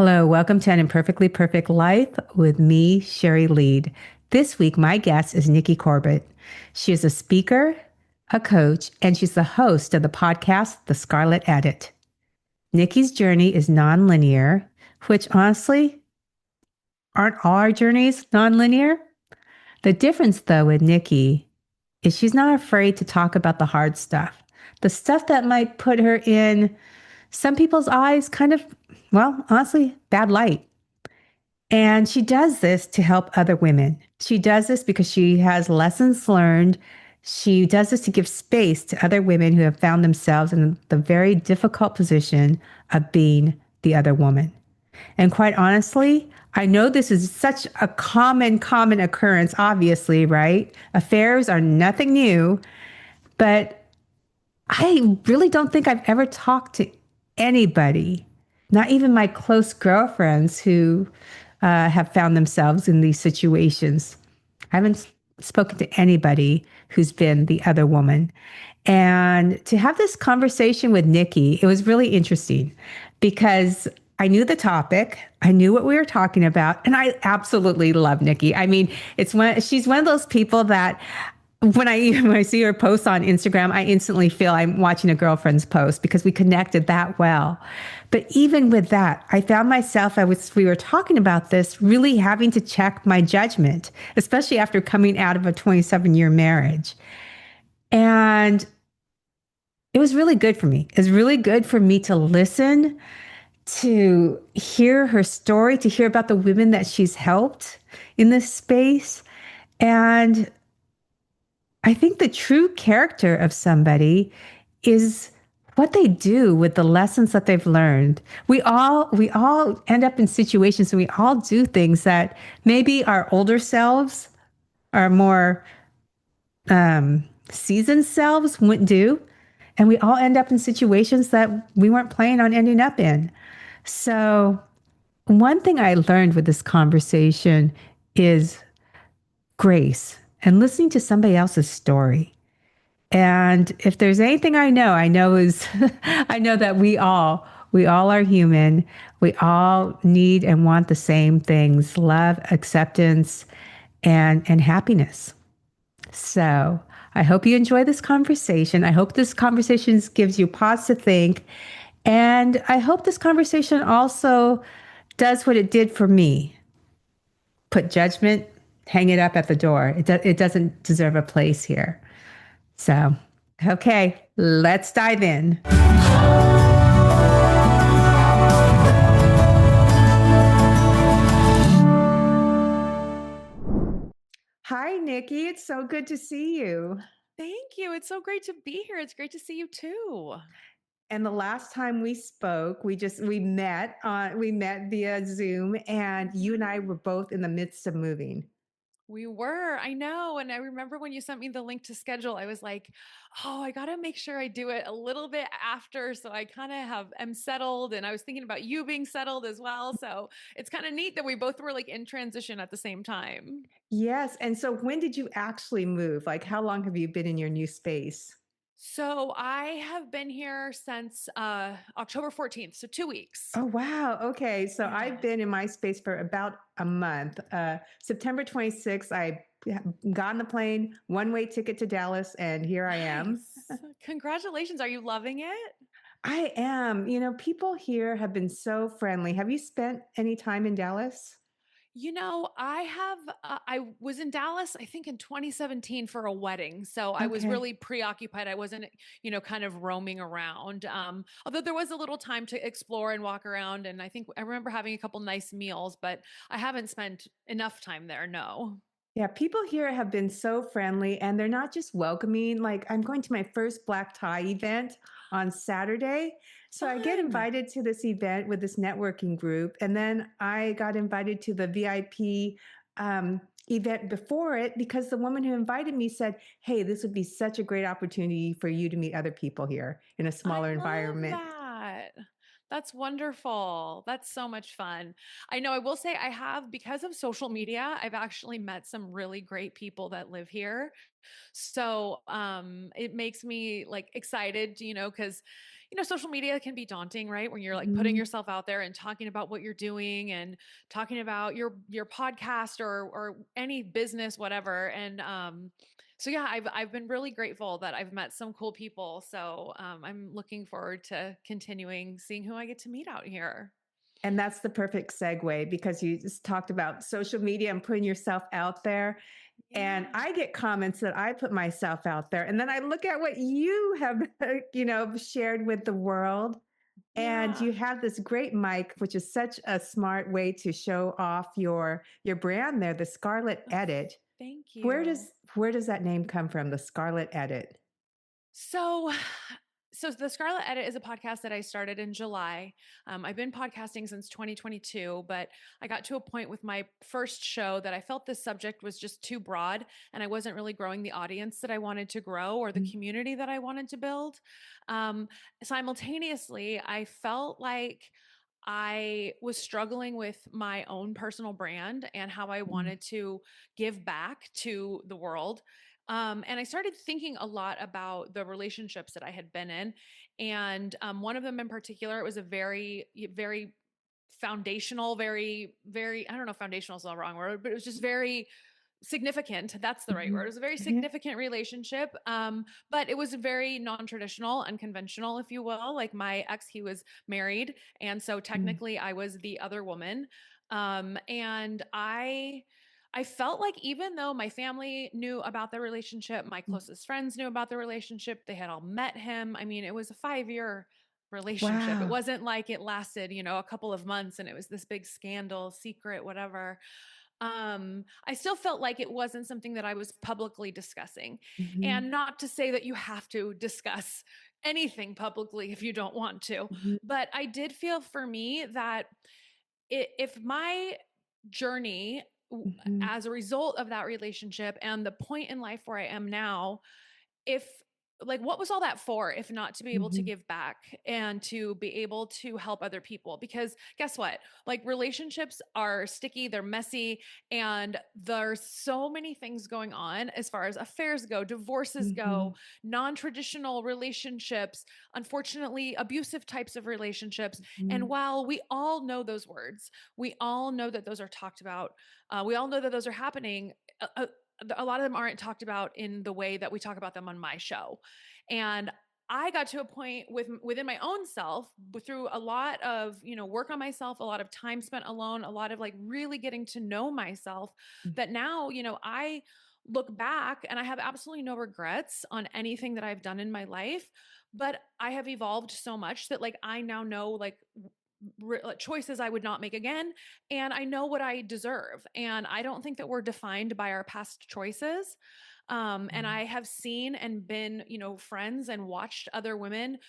Hello, welcome to An Imperfectly Perfect Life with me, Shari Leid. This week, my guest is Nikki Corbett. She is a speaker, a coach, and she's the host of the podcast, The Scarlet Edit. Nikki's journey is nonlinear, which honestly, aren't all our journeys nonlinear? The difference, though, with Nikki is she's not afraid to talk about the hard stuff, the stuff that might put her in some people's eyes kind of, well, honestly, bad light. And she does this to help other women. She does this because she has lessons learned. She does this to give space to other women who have found themselves in the very difficult position of being the other woman. And quite honestly, I know this is such a common occurrence, obviously, right? Affairs are nothing new, but I really don't think I've ever talked to anybody, not even my close girlfriends who have found themselves in these situations. I haven't spoken to anybody who's been the other woman. And to have this conversation with Nikki, it was really interesting because I knew the topic, I knew what we were talking about, and I absolutely love Nikki. I mean, she's one of those people that when I see her posts on Instagram, I instantly feel I'm watching a girlfriend's post because we connected that well. But even with that, I found myself, we were talking about this, really having to check my judgment, especially after coming out of a 27-year marriage. And it was really good for me. It was really good for me to listen, to hear her story, to hear about the women that she's helped in this space. And I think the true character of somebody is what they do with the lessons that they've learned. We all end up in situations and we all do things that maybe our older selves, our more seasoned selves wouldn't do. And we all end up in situations that we weren't planning on ending up in. So one thing I learned with this conversation is grace and listening to somebody else's story. And if there's anything I know is I know that we all are human. We all need and want the same things, love, acceptance, and happiness. So I hope you enjoy this conversation. I hope this conversation gives you pause to think. And I hope this conversation also does what it did for me. Put judgment, hang it up at the door. It doesn't deserve a place here. So, okay, let's dive in. Hi, Nikki. It's so good to see you. Thank you. It's so great to be here. It's great to see you too. And the last time we spoke, we met via Zoom, and you and I were both in the midst of moving. We were, I know. And I remember when you sent me the link to schedule, I was like, oh, I got to make sure I do it a little bit after. So I kind of am settled. And I was thinking about you being settled as well. So it's kind of neat that we both were like in transition at the same time. Yes. And so when did you actually move? Like, how long have you been in your new space? So I have been here since October 14th. So 2 weeks. Oh, wow. Okay. So Yeah. I've been in my space for about a month. September 26th, I got on the plane, one-way ticket to Dallas, and here I am. Nice. Congratulations. Are you loving it? I am. People here have been so friendly. Have you spent any time in Dallas? I was in Dallas, I think in 2017 for a wedding. So I was Okay. really preoccupied. I wasn't, kind of roaming around. Although there was a little time to explore and walk around. And I think I remember having a couple nice meals, but I haven't spent enough time there. No. Yeah, people here have been so friendly and they're not just welcoming. Like, I'm going to my first black tie event on Saturday. So I get Fun. invited to this event with this networking group. And then I got invited to the VIP event before it because the woman who invited me said, "Hey, this would be such a great opportunity for you to meet other people here in a I smaller love environment." that. That's wonderful. That's so much fun. I know I will say I have, because of social media, I've actually met some really great people that live here. So it makes me like excited, because social media can be daunting, right? When you're like putting Mhm. yourself out there and talking about what you're doing and talking about your podcast or any business, whatever. And so yeah, I've been really grateful that I've met some cool people. So I'm looking forward to continuing seeing who I get to meet out here. And that's the perfect segue because you just talked about social media and putting yourself out there. And Yeah. I get comments that I put myself out there. And then I look at what you have, shared with the world. And Yeah. you have this great mic, which is such a smart way to show off your brand there, the Scarlet Oh, Edit. thank Where you. does where does that name come from, the Scarlet Edit? So, so the Scarlet Edit is a podcast that I started in July. I've been podcasting since 2022, but I got to a point with my first show that I felt this subject was just too broad, and I wasn't really growing the audience that I wanted to grow or the Mhm, community that I wanted to build. Um, Simultaneously, I felt like I was struggling with my own personal brand and how I mhm, wanted to give back to the world. And I started thinking a lot about the relationships that I had been in. And one of them in particular, it was a very foundational, I don't know if foundational is the wrong word, but it was just very significant. That's the right word. It mhm. was a very Yeah. significant relationship. But it was very non-traditional, unconventional, if you will. Like my ex, he was married. And so Mm, technically I was the other woman. And I felt like even though my family knew about the relationship, my mm. closest friends knew about the relationship, they had all met him. I mean, it was a 5 year relationship. It Wow. wasn't like it lasted, a couple of months and it was this big scandal, secret, whatever. I still felt like it wasn't something that I was publicly discussing. Mhm, And not to say that you have to discuss anything publicly if you don't want to, mhm, but I did feel for me that if my journey mhm, as a result of that relationship and the point in life where I am now, if like what was all that for if not to be able to mhm, give back and to be able to help other people? Because guess what, like relationships are sticky, they're messy, and there's so many things going on as far as affairs go, divorces go, mhm, non-traditional relationships, unfortunately abusive types of relationships. And mhm, while we all know those words, we all know that those are talked about, we all know that those are happening, a lot of them aren't talked about in the way that we talk about them on my show. And I got to a point within my own self through a lot of, work on myself, a lot of time spent alone, a lot of like really getting to know myself, mm, that now, I look back and I have absolutely no regrets on anything that I've done in my life, but I have evolved so much that like I now know like choices I would not make again. And I know what I deserve. And I don't think that we're defined by our past choices. And mm, I have seen and been, friends and watched other women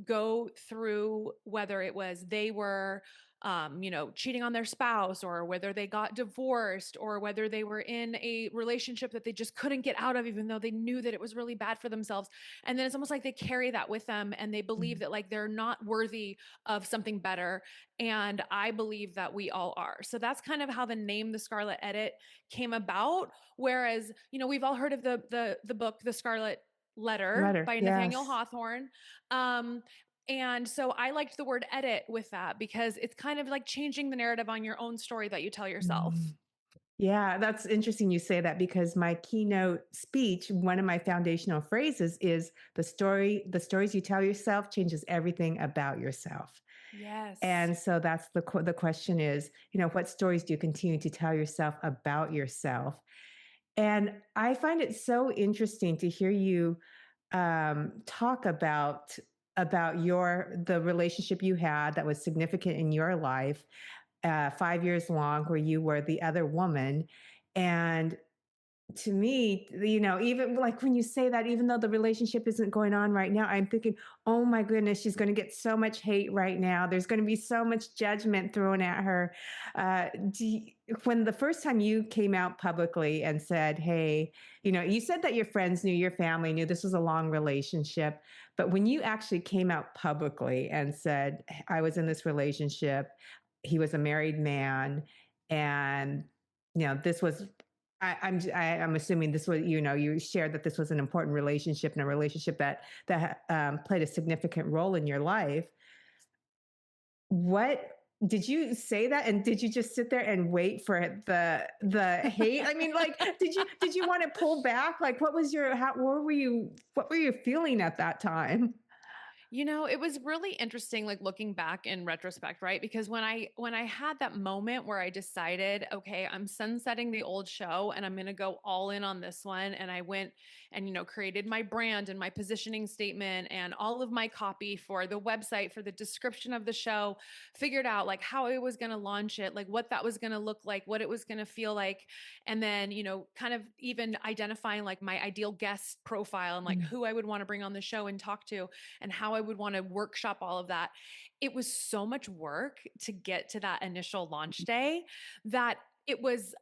go through, whether it was they were cheating on their spouse, or whether they got divorced, or whether they were in a relationship that they just couldn't get out of even though they knew that it was really bad for themselves. And then it's almost like they carry that with them and they believe mm. that like they're not worthy of something better. And I believe that we all are. So that's kind of how the name The Scarlet Edit came about. Whereas, we've all heard of the book The Scarlet Letter Letter, by Nathaniel yes. Hawthorne. Um, and so I liked the word edit with that because it's kind of like changing the narrative on your own story that you tell yourself. Mm. Yeah, that's interesting you say that because my keynote speech, one of my foundational phrases is the stories you tell yourself changes everything about yourself. Yes. And so that's the question is, what stories do you continue to tell yourself about yourself? And I find it so interesting to hear you talk about the relationship you had that was significant in your life, 5 years long, where you were the other woman. And to me, even like when you say that, even though the relationship isn't going on right now, I'm thinking, oh my goodness, she's going to get so much hate right now. There's going to be so much judgment thrown at her. Uh, do you, when the first time you came out publicly and said, hey, you said that your friends knew, your family knew this was a long relationship. But when you actually came out publicly and said, I was in this relationship, he was a married man, and this was I'm assuming this was, you shared that this was an important relationship and a relationship that played a significant role in your life. What did you say that, and did you just sit there and wait for the hate? I mean, like, did you want to pull back? Like, what was your what were you feeling at that time? It was really interesting like looking back in retrospect, right? Because when I had that moment where I decided, okay, I'm sunsetting the old show and I'm going to go all in on this one, and I went and created my brand and my positioning statement and all of my copy for the website, for the description of the show, figured out like how I was going to launch it, like what that was going to look like, what it was going to feel like, and then kind of even identifying like my ideal guest profile and like Mm, who I would want to bring on the show and talk to and how I would want to workshop all of that. It was so much work to get to that initial launch day that it was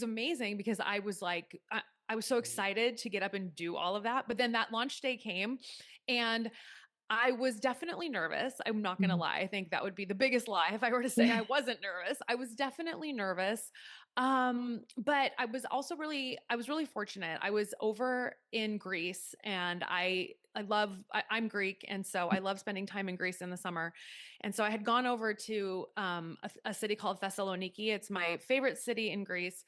amazing because I was like I was so excited to get up and do all of that. But then that launch day came and I was definitely nervous. I'm not going to mhm. lie. I think that would be the biggest lie if I were to say I wasn't nervous. I was definitely nervous. But I was really fortunate. I was over in Greece and I'm Greek. And so I love spending time in Greece in the summer. And so I had gone over to a city called Thessaloniki. It's my favorite city in Greece.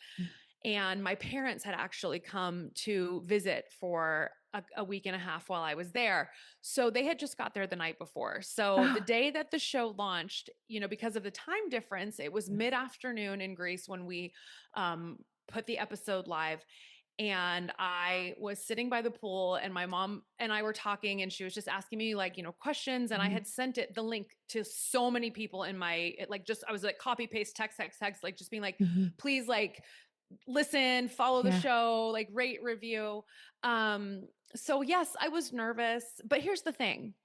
And my parents had actually come to visit for a week and a half while I was there. So they had just got there the night before. So the Oh, day that the show launched, because of the time difference, it was mid afternoon in Greece when we put the episode live. And I was sitting by the pool, and my mom and I were talking, and she was just asking me like, questions. And I mhm, had sent the link to so many people in I was like copy paste, text, like just being like, mhm. please, like, listen, follow the Yeah. show, like rate, review. So yes, I was nervous, but here's the thing.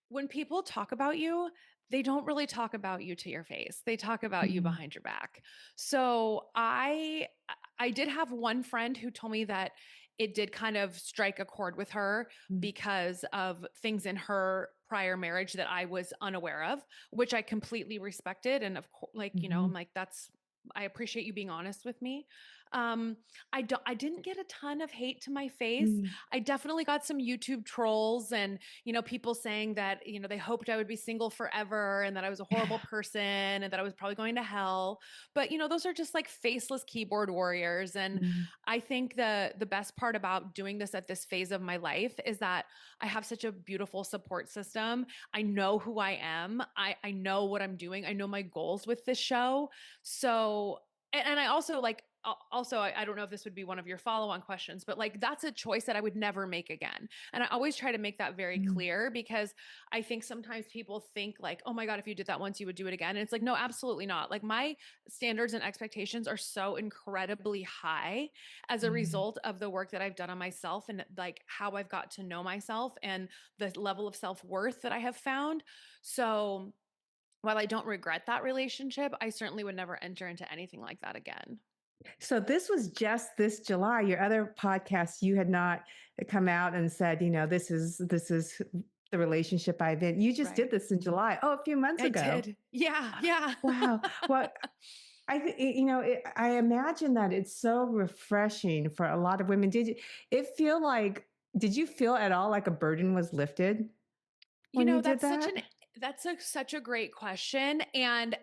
When people talk about you, they don't really talk about you to your face. They talk about you Mhm, behind your back. So I did have one friend who told me that it did kind of strike a chord with her mm, because of things in her prior marriage that I was unaware of, which I completely respected. And of course, like, I'm mhm, like, I appreciate you being honest with me. I didn't get a ton of hate to my face. mm. I definitely got some YouTube trolls and, people saying that, they hoped I would be single forever and that I was a horrible person and that I was probably going to hell. But, those are just like faceless keyboard warriors. And Mhm, I think the best part about doing this at this phase of my life is that I have such a beautiful support system. I know who I am. I know what I'm doing. I know my goals with this show. So, and I also like, also, I don't know if this would be one of your follow on questions, but like that's a choice that I would never make again. And I always try to make that very mm, clear because I think sometimes people think like, oh my God, if you did that once, you would do it again. And it's like, no, absolutely not. Like my standards and expectations are so incredibly high as a mm. result of the work that I've done on myself and like how I've got to know myself and the level of self worth that I have found. So, while I don't regret that relationship, I certainly would never enter into anything like that again. So this was just this July. Your other podcast, you had not come out and said, this is the relationship I've been. You just did Right. this in July. Oh, a few months I ago. did. Yeah, yeah. Wow. Well, I imagine that it's so refreshing for a lot of women. It feel like? Did you feel at all like a burden was lifted when you did that? Such a great question, and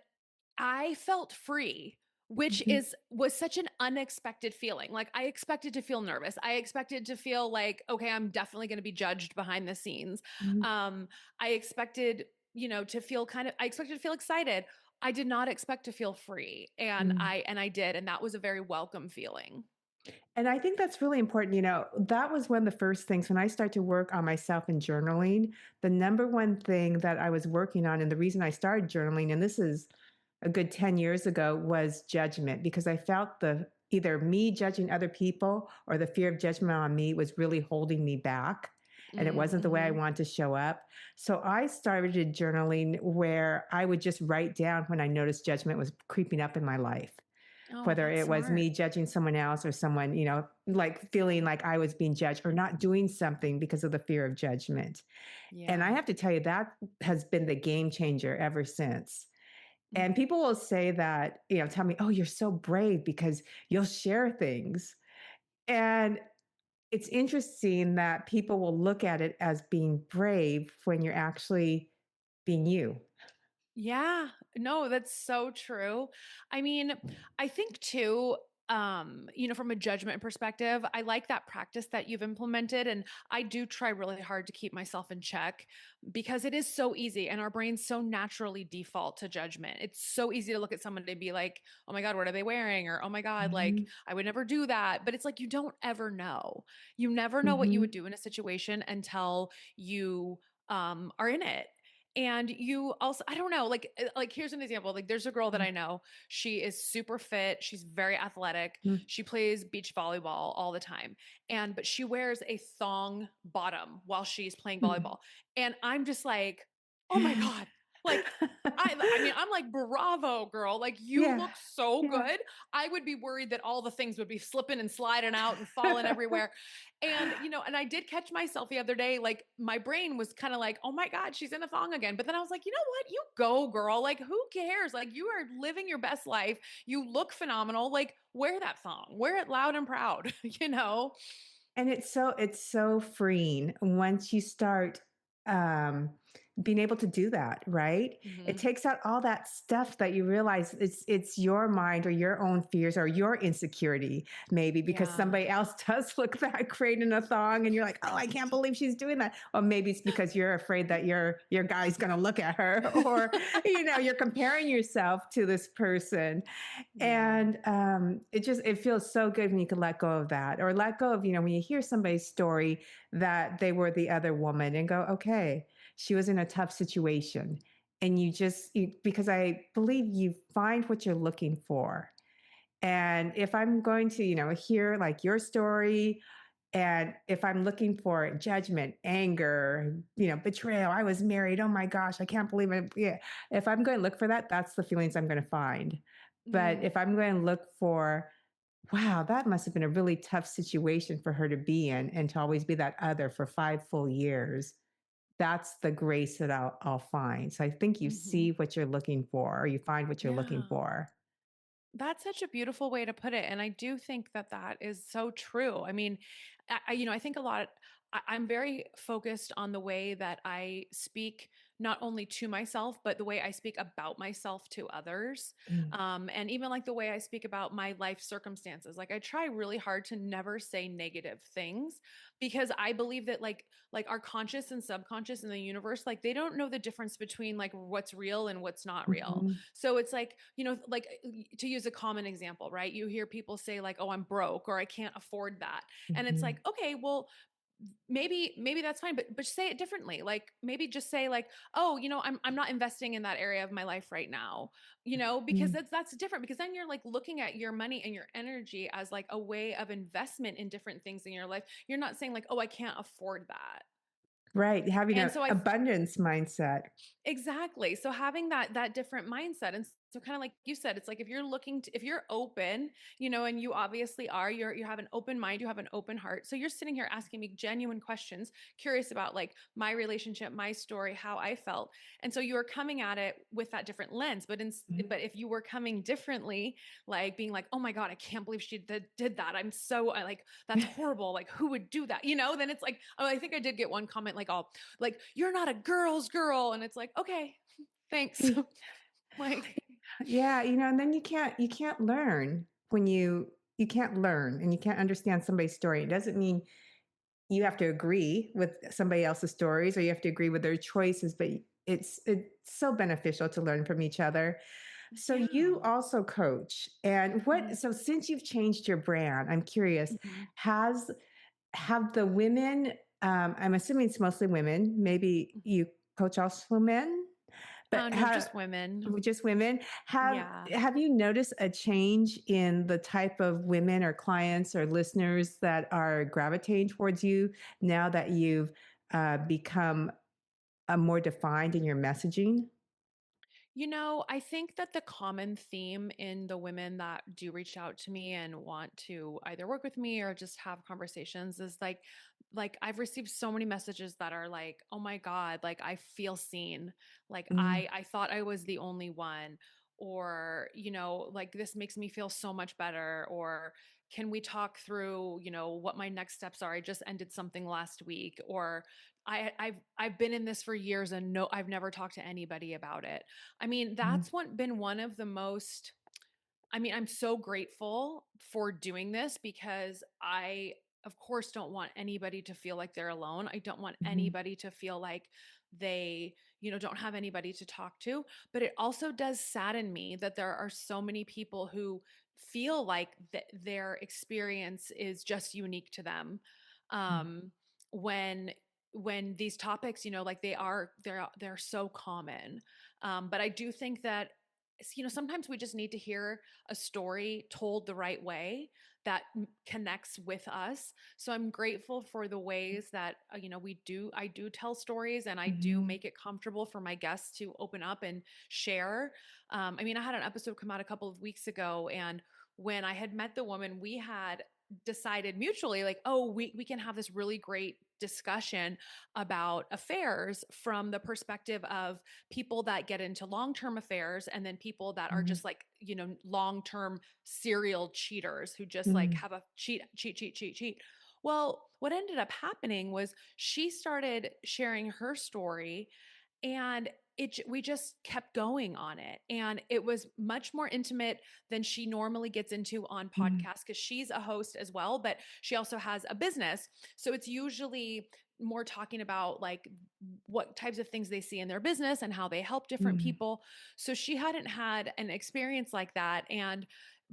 I felt free, which Mhm, was such an unexpected feeling. Like I expected to feel nervous. I expected to feel like, okay, I'm definitely going to be judged behind the scenes. mhm, Um, I expected, to feel I expected to feel excited. I did not expect to feel free. And mm. I did. And that was a very welcome feeling. And I think that's really important. That was one of the first things when I started to work on myself and journaling. The number one thing that I was working on, and the reason I started journaling, and this is a good 10 years ago, was judgment because I felt the either me judging other people or the fear of judgment on me was really holding me back. And it wasn't the way I Mm-hmm. wanted to show up. So I started journaling where I would just write down when I noticed judgment was creeping up in my life, Oh, whether that's it was smart. me judging someone else or someone, like feeling like I was being judged or not doing something because of the fear of judgment. And I Yeah. have to tell you, that has been the game changer ever since. And Mhm. people will say that, tell me, "Oh, you're so brave because you'll share things." And it's interesting that people will look at it as being brave when you're actually being you. Yeah. No, that's so true. I mean, I think too, from a judgment perspective, I like that practice that you've implemented. And I do try really hard to keep myself in check because it is so easy and our brains so naturally default to judgment. It's so easy to look at someone and be like, oh my God, what are they wearing? Or, oh my God, like Mhm, I would never do that. But it's like, you don't ever know. You never know what you would mhm, do in a situation until you are in it. And you also, I don't know, like here's an example. Like there's a girl that mm, I know. She is super fit. She's very athletic. mm, She plays beach volleyball all the time. But she wears a thong bottom while she's playing mm. volleyball. And I'm just like, "Oh my God." Like I mean, I'm like, "Bravo, girl. Like you Yeah, look so yeah. good." I would be worried that all the things would be slipping and sliding out and falling everywhere. And I did catch myself the other day, like my brain was kind of like, oh my God, she's in a thong again. But then I was like, you know what? You go, girl. Like, who cares? Like, you are living your best life. You look phenomenal. Like, wear that thong, wear it loud and proud, you know? And it's so freeing once you start um being able to do that, right? It Hmm. takes out all that stuff that you realize it's your mind or your own fears or your insecurity, maybe because Yeah. somebody else does look that great in a thong and you're like, oh, I can't believe she's doing that. Or maybe it's because you're afraid that your guy's gonna look at her, or you're comparing yourself to this person. Yeah. And it feels so good when you can let go of that, or let go of, when you hear somebody's story that they were the other woman and go, okay, she was in a tough situation. And because I believe you find what you're looking for. And if I'm going to, hear like your story, and if I'm looking for judgment, anger, betrayal, I was married, oh my gosh, I can't believe it. Yeah. If I'm going to look for that, that's the feelings I'm going to find. But Mm, if I'm going to look for, wow, that must have been a really tough situation for her to be in and to always be that other for 5 full years, that's the grace that I'll find. So I think you hmm. see what you're looking for, or you find what you're looking Yeah. for. That's such a beautiful way to put it, and I do think that that is so true. I mean, I think a lot. I'm very focused on the way that I speak, not only to myself, but the way I speak about myself to others, Mm, and even like the way I speak about my life circumstances. Like I try really hard to never say negative things because I believe that like our conscious and subconscious in the universe, like they don't know the difference between like what's real and what's not real. mhm, So it's like, like to use a common example, right? You hear people say like, "Oh, I'm broke," or "I can't afford that." And it's mhm, like, "Okay, well, maybe that's fine, but say it differently. Like maybe just say like, "Oh, I'm not investing in that area of my life right now." Because mm. that's different because then you're like looking at your money and your energy as like a way of investment in different things in your life. You're not saying like, "Oh, I can't afford that." Right. Having And an so I abundance mindset. Exactly. So having that different mindset, and so kind of like you said, it's like if you're if you're open, and you obviously are, you have an open mind, you have an open heart. So you're sitting here asking me genuine questions, curious about like my relationship, my story, how I felt. And so you are coming at it with that different lens. Mhm. But if you were coming differently, like being like, "Oh my God, I can't believe she did that. I like that's horrible. Like who would do that?" Then it's like, oh, I think I did get one comment like, "Oh, like you're not a girl's girl," and it's like, okay, thanks. Like, Yeah, and then you can't learn when you can't learn and you can't understand somebody's story. It doesn't mean you have to agree with somebody else's stories or you have to agree with their choices, but it's so beneficial to learn from each other. So you yeah. also coach. And Mhm, since you've changed your brand, I'm curious, mhm. has have the women, I'm assuming it's mostly women, maybe you coach also men, but No, just women. just women, Yeah. have you noticed a change in the type of women or clients or listeners that are gravitating towards you now that you've become more defined in your messaging? I think that the common theme in the women that do reach out to me and want to either work with me or just have conversations is like I've received so many messages that are like, "Oh my God, like I feel seen. Like Mm, I thought I was the only one." or, like this makes me feel so much better, or can we talk through, what my next steps are? I just ended something last week, or I've been in this for years and no, I've never talked to anybody about it. I mean, Mhm. that's been one of the most, I mean, I'm so grateful for doing this because I, of course, don't want anybody to feel like they're alone. I don't want Mhm. anybody to feel like they, don't have anybody to talk to. But it also does sadden me that there are so many people who feel like their experience is just unique to them. Mhm. Um, when these topics, like they're so common. But I do think that sometimes we just need to hear a story told the right way that connects with us. So I'm grateful for the ways that I do tell stories, and I do Mhm. make it comfortable for my guests to open up and share. I mean, I had an episode come out a couple of weeks ago, and when I had met the woman, we had decided mutually, like, oh, we can have this really great discussion about affairs from the perspective of people that get into long-term affairs, and then people that are Mhm. just like, long-term serial cheaters who just like Mhm. have a cheat. Well, what ended up happening was she started sharing her story, and we just kept going on it, and it was much more intimate than she normally gets into on Mhm. podcasts, because she's a host as well, but she also has a business. So it's usually more talking about like what types of things they see in their business and how they help different Mhm. people. So she hadn't had an experience like that, and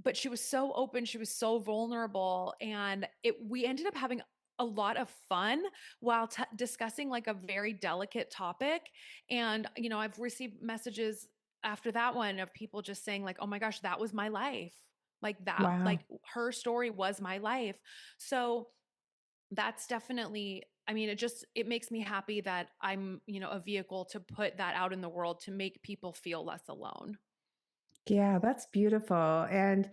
but she was so open, she was so vulnerable, and we ended up having a lot of fun while discussing like a very delicate topic. And, I've received messages after that one of people just saying, like, oh my gosh, that was my life. Like that, Wow. like her story was my life. So that's definitely, I mean, it makes me happy that I'm, a vehicle to put that out in the world to make people feel less alone. Yeah, that's beautiful. And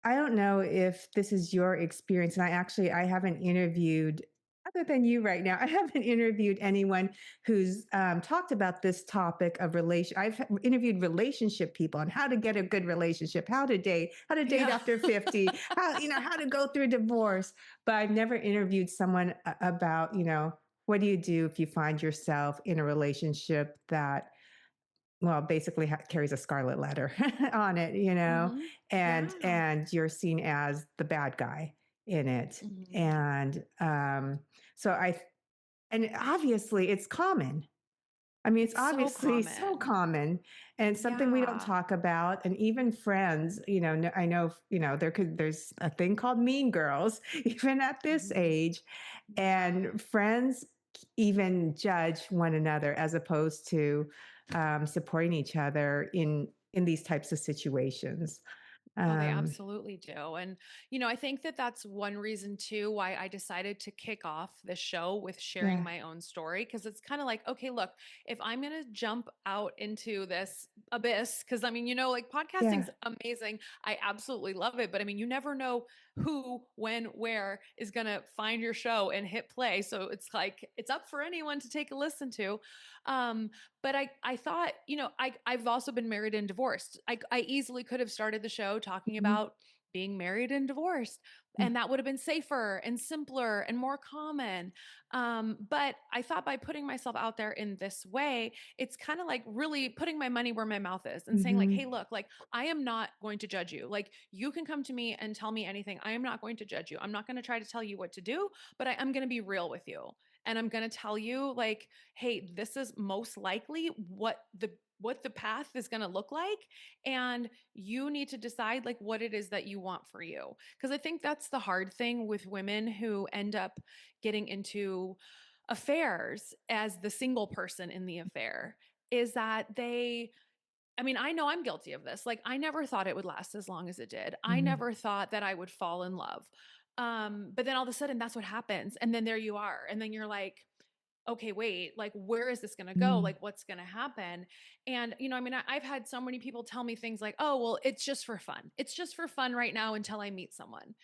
I don't know if this is your experience, and I haven't interviewed, other than you right now, I haven't interviewed anyone who's talked about this topic of relation. I've interviewed relationship people on how to get a good relationship, how to date Yeah. after 50, how to go through divorce. But I've never interviewed someone about, what do you do if you find yourself in a relationship that, well, basically carries a scarlet letter on it, Yeah. and you're seen as the bad guy in it. Hmm. And so and obviously it's common. I mean, it's It's so obviously so common. common, and something we don't Yeah. talk about. And even friends, I know, there's a thing called mean girls, even at this Hmm. age, Yeah. and friends even judge one another as opposed to supporting each other in these types of situations. Oh, they Um, absolutely do. And, I think that that's one reason too why I decided to kick off this show with sharing yeah, my own story. Cause it's kind of like, okay, look, if I'm going to jump out into this abyss, cause I mean, like yeah, podcasting's amazing. I absolutely love it. But I mean, you never know who, when, where is going to find your show and hit play. So it's like, it's up for anyone to take a listen to. Um, but I thought, I've also been married and divorced. I easily could have started the show talking mhm, about being married and divorced, mm, and that would have been safer and simpler and more common. But I thought by putting myself out there in this way, it's kind of like really putting my money where my mouth is and saying, like, hey, mhm, look, like, I am not going to judge you. Like, you can come to me and tell me anything. I am not going to judge you. I'm not going to try to tell you what to do, but I'm going to be real with you. And I'm going to tell you, like, hey, this is most likely what the path is going to look like, and you need to decide like what it is that you want for you, because I think that's the hard thing with women who end up getting into affairs as the single person in the affair, is that I mean, I know I'm guilty of this. Like, I never thought it would last as long as it did. I mhm, never thought that I would fall in love. But then all of a sudden that's what happens, and then there you are, and then you're like, okay, wait, like, where is this going to go? mm, Like, what's going to happen? And, I mean, I've had so many people tell me things like, oh, well, it's just for fun. It's just for fun right now until I meet someone.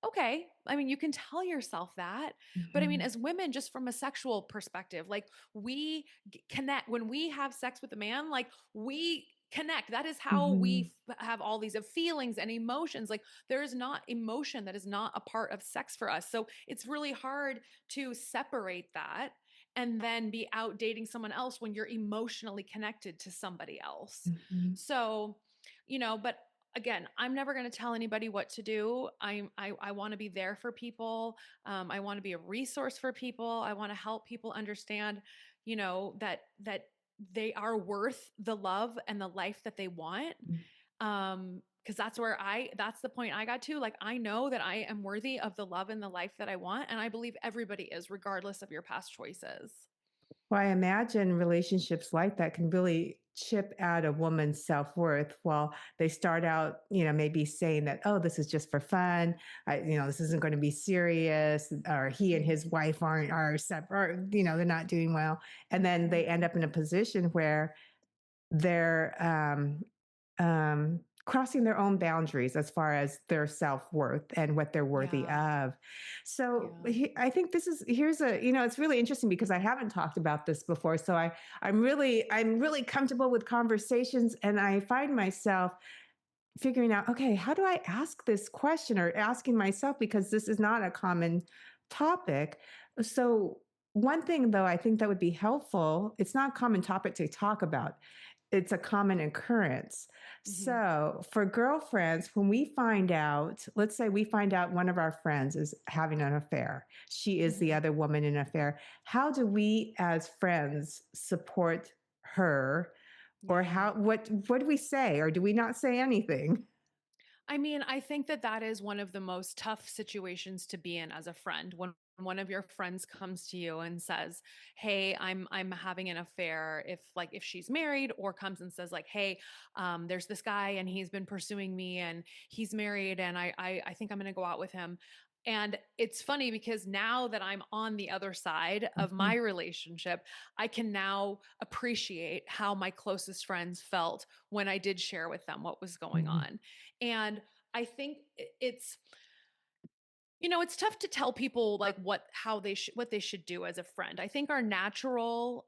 Okay. I mean, you can tell yourself that. But I mean, mhm, as women, just from a sexual perspective, like we connect when we have sex with a man, like we connect. That is how Hmm. we have all these feelings and emotions. Like there is not emotion that is not a part of sex for us. So it's really hard to separate that and then be out dating someone else when you're emotionally connected to somebody else. Hmm. So, but again, I'm never going to tell anybody what to do. I want to be there for people. I want to be a resource for people. I want to help people understand, that they are worth the love and the life that they want. Because that's the point I got to. Like, I know that I am worthy of the love and the life that I want. And I believe everybody is, regardless of your past choices. Well, I imagine relationships like that can really chip at a woman's self-worth. While they start out, maybe saying that, oh, this is just for fun. This isn't going to be serious, or he and his Mm-hmm. wife are separate, they're not doing well. And then they end Mm-hmm. up in a position where they're crossing their own boundaries as far as their self-worth and what they're worthy Yeah. of. So Yeah. I think here's it's really interesting because I haven't talked about this before. So I'm really comfortable with conversations, and I find myself figuring out, okay, how do I ask this question, or asking myself, because this is not a common topic. So one thing though, I think that would be helpful, it's not a common topic to talk about. It's a common occurrence. Mm-hmm. So for girlfriends, when we find out, let's say we find out one of our friends is having an affair, she is the Mm-hmm. other woman in an affair. How do we as friends support her? Or Yeah. what do we say, or do we not say anything? I mean, I think that that is one of the most tough situations to be in as a friend, when one of your friends comes to you and says, "Hey, I'm having an affair." If she's married, or comes and says like, "Hey, there's this guy and he's been pursuing me and he's married and I think I'm going to go out with him." And it's funny because now that I'm on the other side of my Mhm, relationship, I can now appreciate how my closest friends felt when I did share with them what was going mhm, on. And I think it's tough to tell people like what they should do as a friend. I think our natural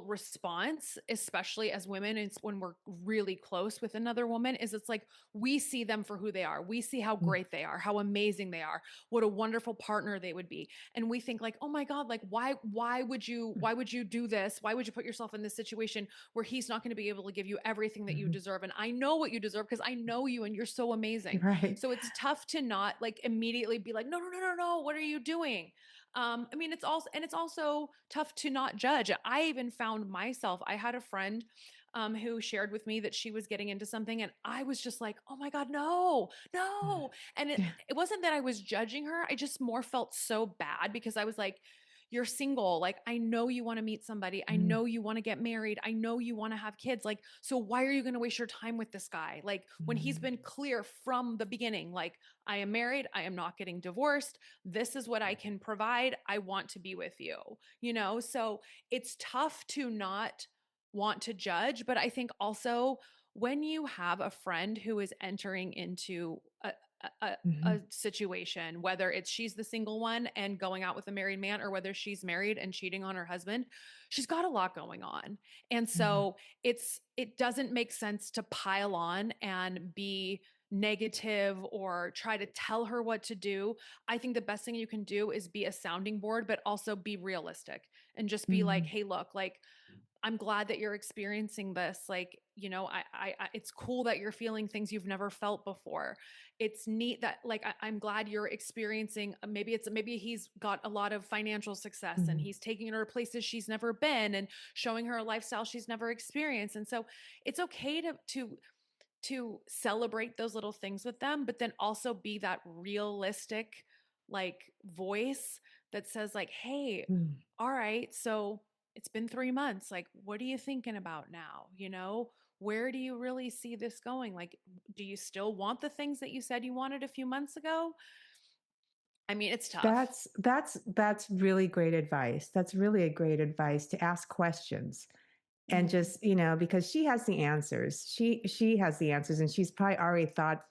response, especially as women, is when we're really close with another woman, is it's like we see them for who they are. We see how mm, great they are, how amazing they are, what a wonderful partner they would be. And we think like, oh my God, like mm, why would you do this? Why would you put yourself in this situation where he's not going to be able to give you everything that you mhm. deserve? And I know what you deserve because I know you and you're so amazing. Right. So it's tough to not like immediately be like, no, no, no, no, no, what are you doing? I mean, it's also tough to not judge. I even found myself, I had a friend who shared with me that she was getting into something, and I was just like, oh my God, no, Mm. no. And Yeah. it wasn't that I was judging her. I just more felt so bad because I was like, you're single. Like, I know you want to meet somebody. I Mm, know you want to get married. I know you want to have kids. Like, so why are you going to waste your time with this guy? Like, when he's mm, been clear from the beginning, like, I am married. I am not getting divorced. This is what I can provide. I want to be with you. So it's tough to not want to judge. But I think also when you have a friend who is entering into a mhm, situation, whether it's she's the single one and going out with a married man, or whether she's married and cheating on her husband, she's got a lot going on. And mm, so it doesn't make sense to pile on and be negative or try to tell her what to do. I think the best thing you can do is be a sounding board, but also be realistic and just be like, mm, hey, look, like, I'm glad that you're experiencing this. Like, it's cool that you're feeling things you've never felt before. It's neat that, like, I'm glad you're experiencing. Maybe he's got a lot of financial success and mm, he's taking her to places she's never been and showing her a lifestyle she's never experienced. And so it's okay to celebrate those little things with them, but then also be that realistic, like, voice that says like, hey, mm. all right, so it's been 3 months. Like, what are you thinking about now? Where do you really see this going? Like, do you still want the things that you said you wanted a few months ago? I mean, it's tough. That's really great advice. That's really a great advice, to ask questions. And Hmm. just, because she has the answers. She has the answers, and she's probably already thought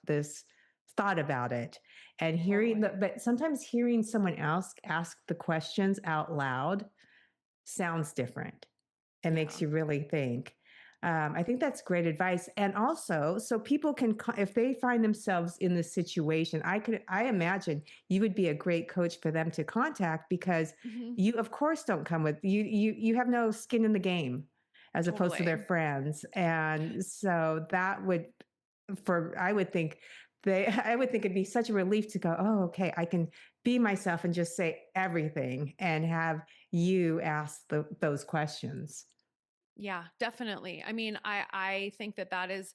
about it. And Totally. but sometimes hearing someone else ask the questions out loud sounds different. It makes Yeah. you really think. I think that's great advice. And also, so people can, if they find themselves in this situation, I imagine you would be a great coach for them to contact because Mhm. you, of course, don't come with you have no skin in the game as opposed to their Totally. friends. And so that would, I would think I would think it'd be such a relief to go, oh, okay, I can be myself and just say everything and have you ask those questions. Yeah, definitely. I mean, I think that that is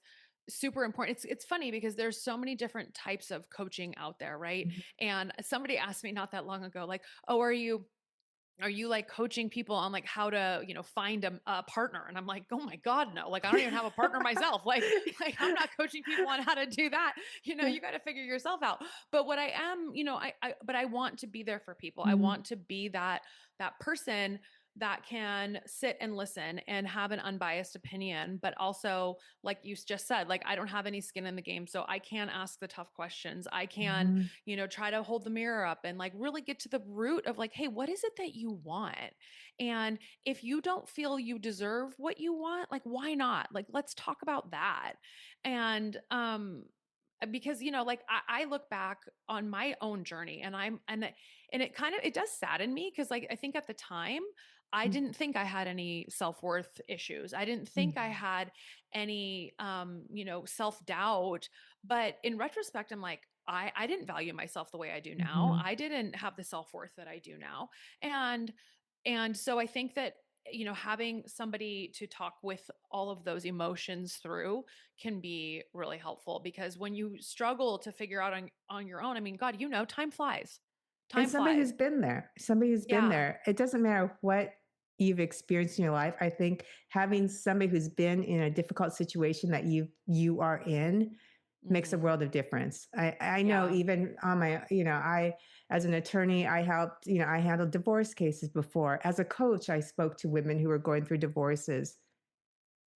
super important. It's funny because there's so many different types of coaching out there, right? Mhm. And somebody asked me not that long ago, like, "Oh, are you like coaching people on like how to find a partner?" And I'm like, oh my god, no, like I don't even have a partner myself. Like I'm not coaching people on how to do that. Yeah. You got to figure yourself out. But what I am, but I want to be there for people. I Mhm. want to be that person that can sit and listen and have an unbiased opinion, but also, like you just said, like I don't have any skin in the game, so I can ask the tough questions. I can Mhm. try to hold the mirror up and like really get to the root of like, hey, what is it that you want? And if you don't feel you deserve what you want, like, why not? Like, let's talk about that. And, because like I look back on my own journey and it kind of it does sadden me because like I think at the time I Mm. didn't think I had any self-worth issues. I didn't think I Mm. had any self-doubt, but in retrospect I'm like I didn't value myself the way I do now. Mhm. I didn't have the self-worth that I do now. And so I think that having somebody to talk with all of those emotions through can be really helpful because when you struggle to figure out on your own, I mean, god, time flies. And Time flies. somebody who's been Yeah. there. It doesn't matter what you've experienced in your life. I think having somebody who's been in a difficult situation that you are in makes a Mhm. world of difference. I know Yeah. even on my, I as an attorney, I helped, I handled divorce cases before. As a coach, I spoke to women who were going through divorces.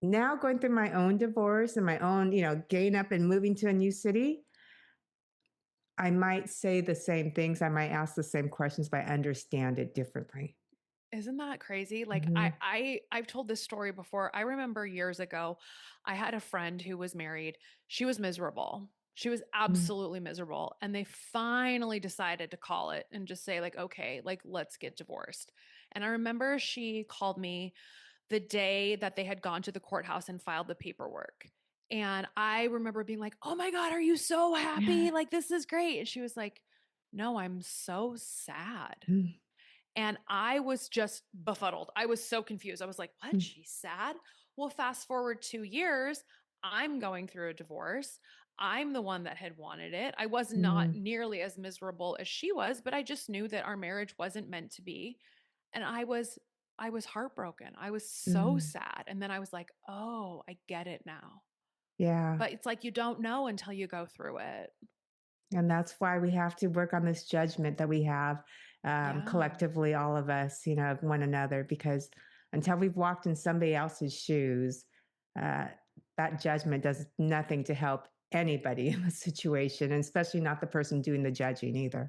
Now going through my own divorce and my own, getting up and moving to a new city, I might say the same things. I might ask the same questions, but I understand it differently. Isn't that crazy? Like Mhm. I've told this story before. I remember years ago, I had a friend who was married. She was miserable. She was Mm. absolutely miserable. And they finally decided to call it and just say, like, okay, like let's get divorced. And I remember she called me the day that they had gone to the courthouse and filed the paperwork. And I remember being like, oh my God, are you so happy? Like, this is great. And she was like, no, I'm so sad. Mm. And I was just befuddled. I was so confused. I was like, what? Mm. She's sad? Well, fast forward 2 years, I'm going through a divorce. I'm the one that had wanted it. I was not Mm. nearly as miserable as she was, but I just knew that our marriage wasn't meant to be. And I was heartbroken. I was so Mm. sad. And then I was like, "Oh, I get it now." Yeah. But it's like you don't know until you go through it. And that's why we have to work on this judgment that we have Yeah. collectively, all of us, of one another, because until we've walked in somebody else's shoes, uh, that judgment does nothing to help anybody in the situation, and especially not the person doing the judging either.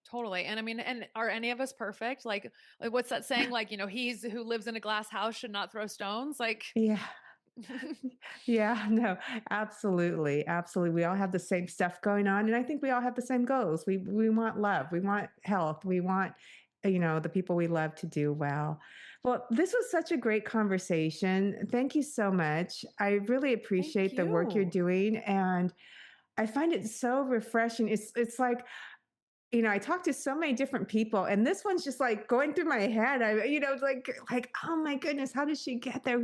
Totally. And I mean, and are any of us perfect? Like what's that saying? Like, he's who lives in a glass house should not throw stones. Like, Yeah. Yeah, no, absolutely. Absolutely. We all have the same stuff going on. And I think we all have the same goals. We want love. We want health. We want, the people we love to do well. Well, this was such a great conversation. Thank you so much. I really thank appreciate the work you're you. doing. And I find it so refreshing. It's like I talked to so many different people, and this one's just like going through my head. It's like, oh my goodness, how did she get there?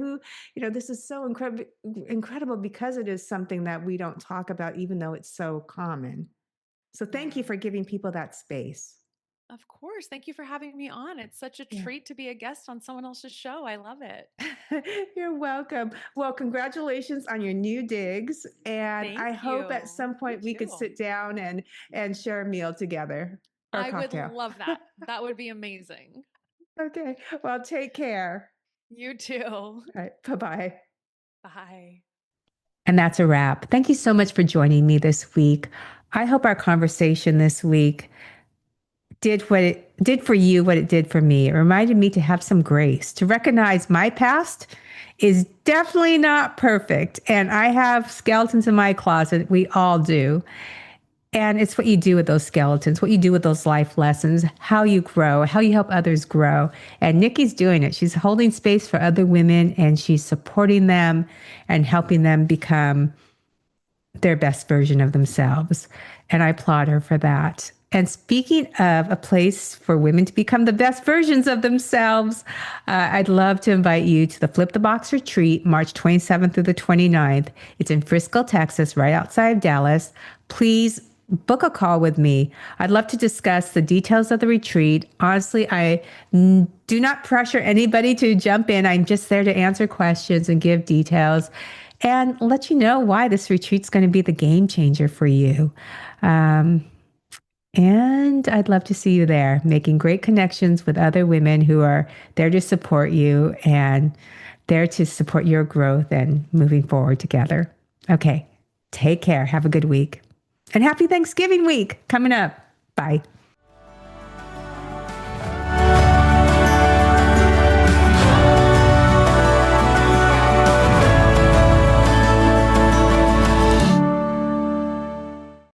This is so incredible because it is something that we don't talk about, even though it's so common. So thank you Yeah. for giving people that space. Of course. Thank you for having me on. It's such a Yeah. treat to be a guest on someone else's show. I love it. You're welcome. Well, congratulations on your new digs. And Thank I hope at you. some You point we could too. sit down and share a meal together or a I would cocktail. love that. That would be amazing. Okay. Well, take care. You too. All right. Bye-bye. Bye. And that's a wrap. Thank you so much for joining me this week. I hope our conversation this week did what it did for you, what it did for me. It reminded me to have some grace, to recognize my past is definitely not perfect. And I have skeletons in my closet. We all do. And it's what you do with those skeletons, what you do with those life lessons, how you grow, how you help others grow. And Nikki's doing it. She's holding space for other women and she's supporting them and helping them become their best version of themselves. And I applaud her for that. And speaking of a place for women to become the best versions of themselves, I'd love to invite you to the Flip the Box retreat, March 27th through the 29th. It's in Frisco, Texas, right outside of Dallas. Please book a call with me. I'd love to discuss the details of the retreat. Honestly, I do not pressure anybody to jump in. I'm just there to answer questions and give details and let you know why this retreat's going to be the game changer for you. And I'd love to see you there, making great connections with other women who are there to support you and there to support your growth and moving forward together. Okay, take care. Have a good week. And happy Thanksgiving week coming up. Bye.